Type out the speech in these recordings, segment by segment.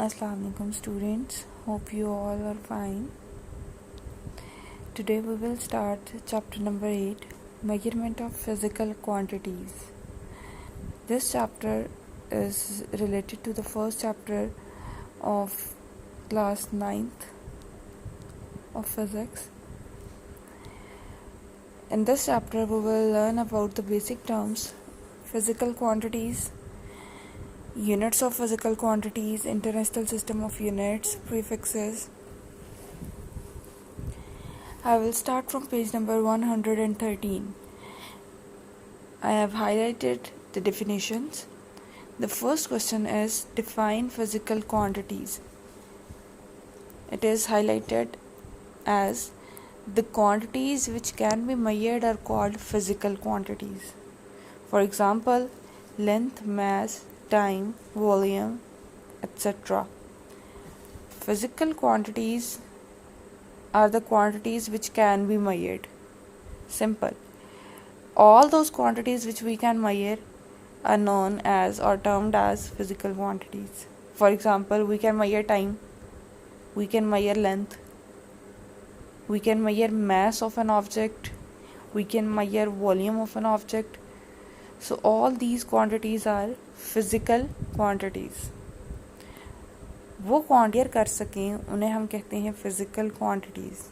Assalamualaikum students, hope you all are fine. Today we will start chapter number 8, measurement of physical quantities. This chapter is related to the first chapter of class 9th of physics. In this chapter we will learn about the basic terms, physical quantities, units of physical quantities, international system of units, prefixes. I will start from page number 113. I have highlighted the definitions. The first question is define physical quantities. It is highlighted as the quantities which can be measured are called physical quantities. For example, length, mass, time, volume, etc. Physical quantities are the quantities which can be measured. Simple. All those quantities which we can measure are known as or termed as physical quantities. For example, we can measure time, we can measure length, we can measure mass of an object, we can measure volume of an object. So all these quantities are physical quantities. वो क्वांटियर कर सकें उन्हें हम कहते हैं physical quantities.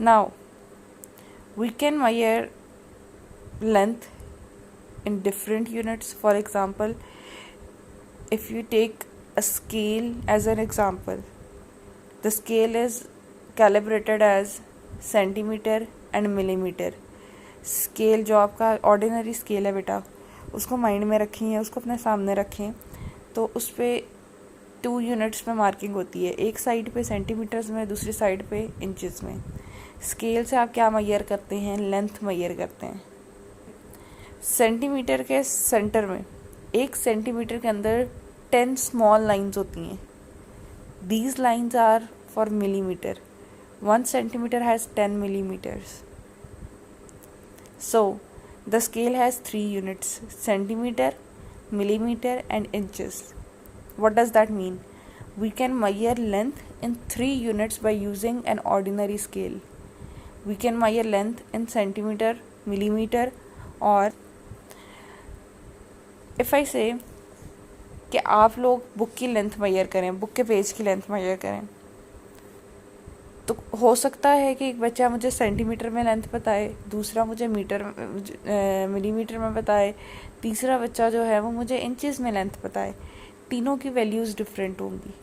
Now we can measure length in different units. For example, if you take a scale as an example, the scale is calibrated as centimeter and millimeter. Scale जो आपका ordinary scale है बेटा, उसको mind में रखें या उसको अपने सामने रखें तो उस पर 2 यूनिट्स में मार्किंग होती है, एक साइड पे सेंटीमीटर्स में, दूसरी साइड पे इंचेस में. स्केल से आप क्या मेजर करते हैं? लेंथ मेजर करते हैं. सेंटीमीटर के सेंटर में, 1 सेंटीमीटर के अंदर 10 स्मॉल लाइंस होती हैं. These lines are for millimeter. 1 centimeter has 10 millimeters. So the scale has 3 units: centimeter, millimeter and inches. What does that mean? We can measure length in 3 units by using an ordinary scale. We can measure length in centimeter, millimeter, or if I say कि आप लोग book की length major करें, book के page की length major करें, तो हो सकता है कि एक बच्चा मुझे सेंटीमीटर में लेंथ बताए, दूसरा मुझे मिलीमीटर में बताए, तीसरा बच्चा जो है वो मुझे इंचेस में लेंथ बताए. तीनों की वैल्यूज़ डिफरेंट होंगी.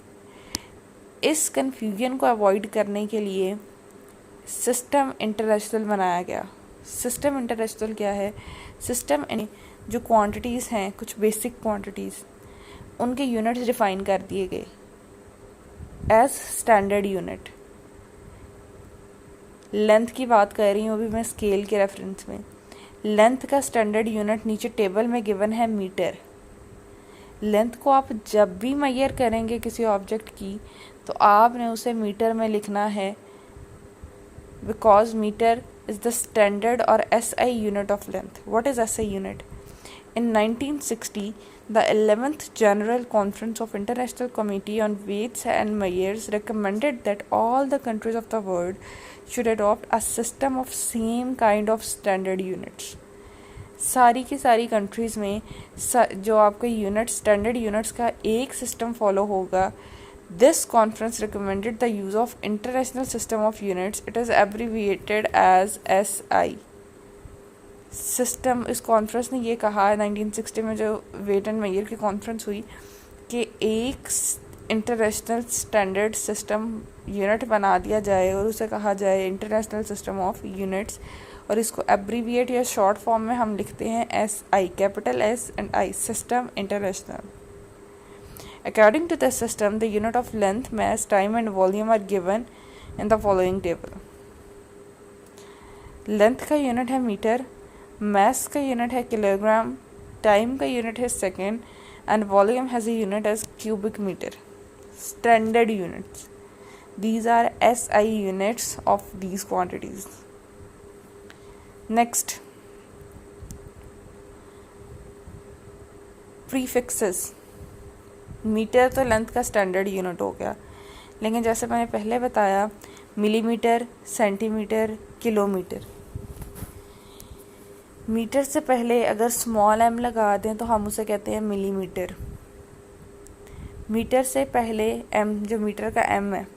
इस कन्फ्यूजन को अवॉइड करने के लिए सिस्टम इंटरनेशनल बनाया गया. सिस्टम इंटरनेशनल क्या है? सिस्टम जो क्वांटिटीज़ हैं, कुछ बेसिक क्वांटिटीज़, उनके यूनिट्स डिफाइन कर दिए गए एज स्टैंडर्ड यूनिट. लेंथ की बात कर रही हूँ अभी मैं स्केल के रेफरेंस में. लेंथ का स्टैंडर्ड यूनिट नीचे टेबल में गिवन है मीटर. लेंथ को आप जब भी मेजर करेंगे किसी ऑब्जेक्ट की तो आपने उसे मीटर में लिखना है, because metre is the standard और SI unit of length. What is SI unit? In 1960, the 11th General Conference of International Committee on Weights and Measures recommended that all the countries of the world should adopt a system of same kind of standard units. सारी की सारी countries में जो आपके unit standard units का एक system follow होगा. This conference recommended the use of international system of units. It is abbreviated as SI. System, इस कॉन्फ्रेंस ने ये कहा 1960 में जो वेट एंड मेजर की कॉन्फ्रेंस हुई कि एक इंटरनेशनल स्टैंडर्ड सिस्टम यूनिट बना दिया जाए और उसे कहा जाए इंटरनेशनल सिस्टम ऑफ यूनिट्स, और इसको एब्रीविएट या शॉर्ट फॉर्म में हम लिखते हैं SI, capital S and I, system international. According to this system, the unit of length, mass, time and volume are given in the following table. Length का unit है metre, mass का unit है kilogram, time का unit है second and volume has a unit as cubic meter. Standard units. These are SI units of these quantities. Next, prefixes. Metre तो length का standard unit हो गया, लेकिन जैसे मैंने पहले बताया मिलीमीटर, सेंटीमीटर, किलोमीटर। मीटर से पहले अगर स्मॉल m लगा दें तो हम उसे कहते हैं मिलीमीटर। मीटर से पहले m, जो मीटर का m है,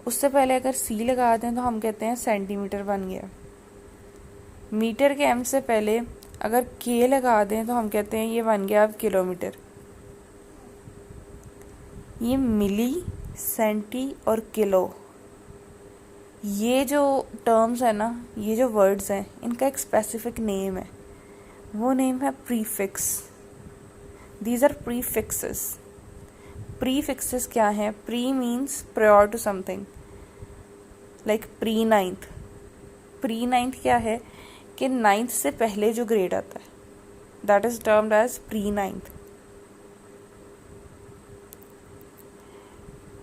उससे पहले अगर c लगा दें तो हम कहते हैं सेंटीमीटर बन गया। मीटर के m से पहले अगर k लगा दें तो हम कहते हैं ये बन गया अब किलोमीटर। ये मिली, सेंटी और किलो, ये जो टर्म्स है ना, ये जो वर्ड्स हैं, इनका एक स्पेसिफिक नेम है। वो नेम है prefix. These are prefixes. Prefixes क्या है? Pre means prior to something, like pre ninth. Pre ninth क्या है कि नाइन्थ से पहले जो ग्रेड आता है, that is termed as pre ninth.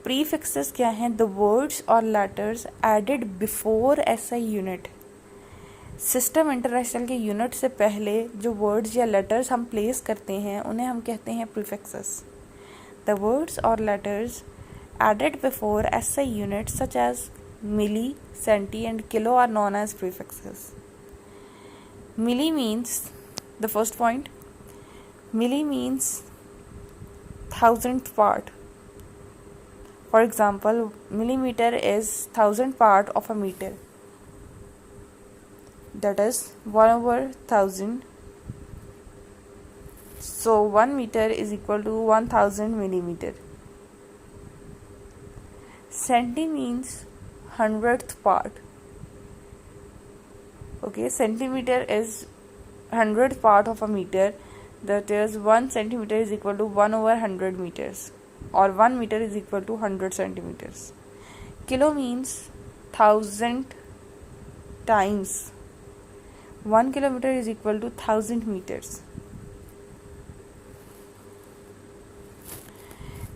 Prefixes क्या हैं? द वर्ड्स और letters added before SI unit. System international के यूनिट से पहले जो वर्ड्स या लेटर्स हम प्लेस करते हैं उन्हें हम कहते हैं प्रीफिक्सेस। द वर्ड्स और letters added before SI unit such as milli, centi and kilo are known as prefixes. Milli means, the first point, milli means 1000th part. For example, millimeter is 1000th part of a meter. That is 1/1000. So 1 meter is equal to 1000 millimeter. Centi means 100th part. Okay, centimeter is 100th part of a meter. That is 1 centimeter is equal to 1/100 meters. Or 1 meter is equal to 100 centimeters. Kilo means 1000 times. 1 kilometer is equal to 1000 meters.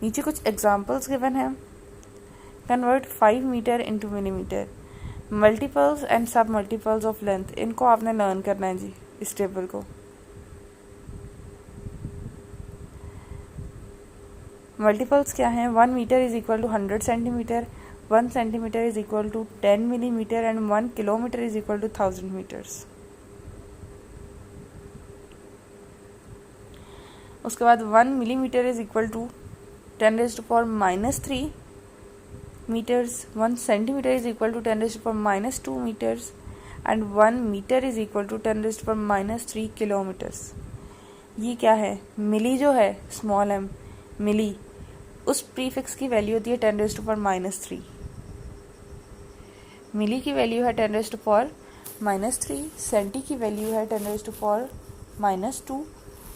नीचे कुछ examples given है। Convert 5 metre into millimetre. Multiples and sub multiples of length, इनको आपने learn करना है जी, इस table को। Multiples क्या हैं? 1 metre is equal to 100 centimetre, 1 centimetre is equal to 10 millimetre and 1 kilometre is equal to 1000 metres. उसके बाद 1 millimetre is equal to 10⁻³ metres, 1 centimetre is equal to 10⁻² metres and 1 metre is equal to 10⁻³ kilometres. ये क्या है? मिली जो है, small m, मिली, उस prefix की value होती है 10⁻³ मिली की वैल्यू है 10⁻⁻3, सेंटी की वैल्यू है 10⁻⁻2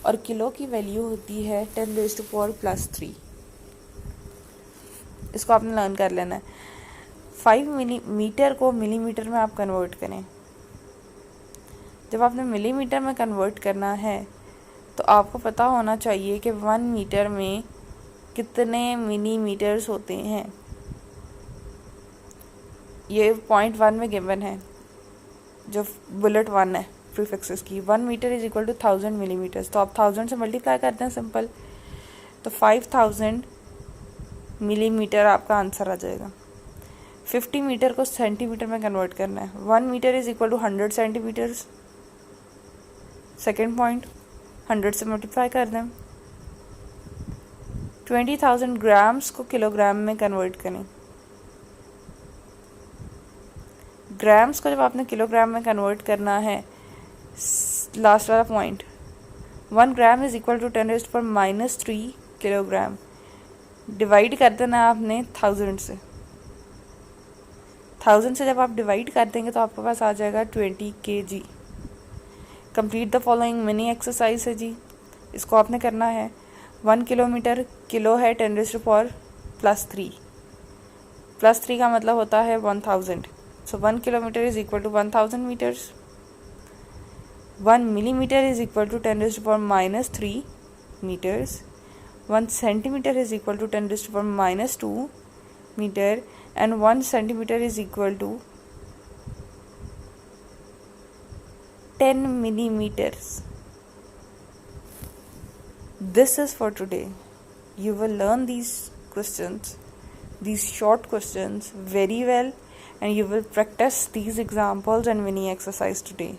और किलो की वैल्यू होती है 10⁻+3। इसको आपने लर्न कर लेना है। 5 मिलीमीटर को मिलीमीटर में आप कन्वर्ट करें। जब आपने मिलीमीटर में कन्वर्ट करना है तो आपको पता होना चाहिए कि 1 मीटर में कितने मिलीमीटर्स होते हैं। ये पॉइंट 1 में गिवन है, जो बुलेट 1 है प्रीफिक्सेस की। 1 metre is equal to 1000 millimetres, तो आप 1000 से मल्टीप्लाई करते हैं सिंपल, तो 5000 मिलीमीटर आपका आंसर आ जाएगा। 50 मीटर को सेंटीमीटर में कन्वर्ट करना है। 1 metre is equal to 100 centimetres. Second point, 100 से मल्टीप्लाई कर दें। 20,000 ग्राम्स को किलोग्राम में कन्वर्ट करें। ग्राम्स को जब आपने किलोग्राम में कन्वर्ट करना है, लास्ट वाला point, 1 gram is equal to 10⁻³ kilogram. Divide कर देना आपने 1000 से। 1000 से जब आप डिवाइड कर देंगे तो आपके पास आ जाएगा 20 kg। Complete the following mini exercise है जी। इसको आपने करना है। 1 किलोमीटर, किलो है 10⁻+3, +3 का मतलब होता है 1000। So 1 kilometre is equal to 1000 metres. 1 millimetre is equal to 10⁻³ metres. 1 centimetre is equal to 10⁻² metre and 1 centimetre is equal to 10 millimeters. This is for today. you will learn these questions, these short questions very well, and you will practice these examples and mini exercise today.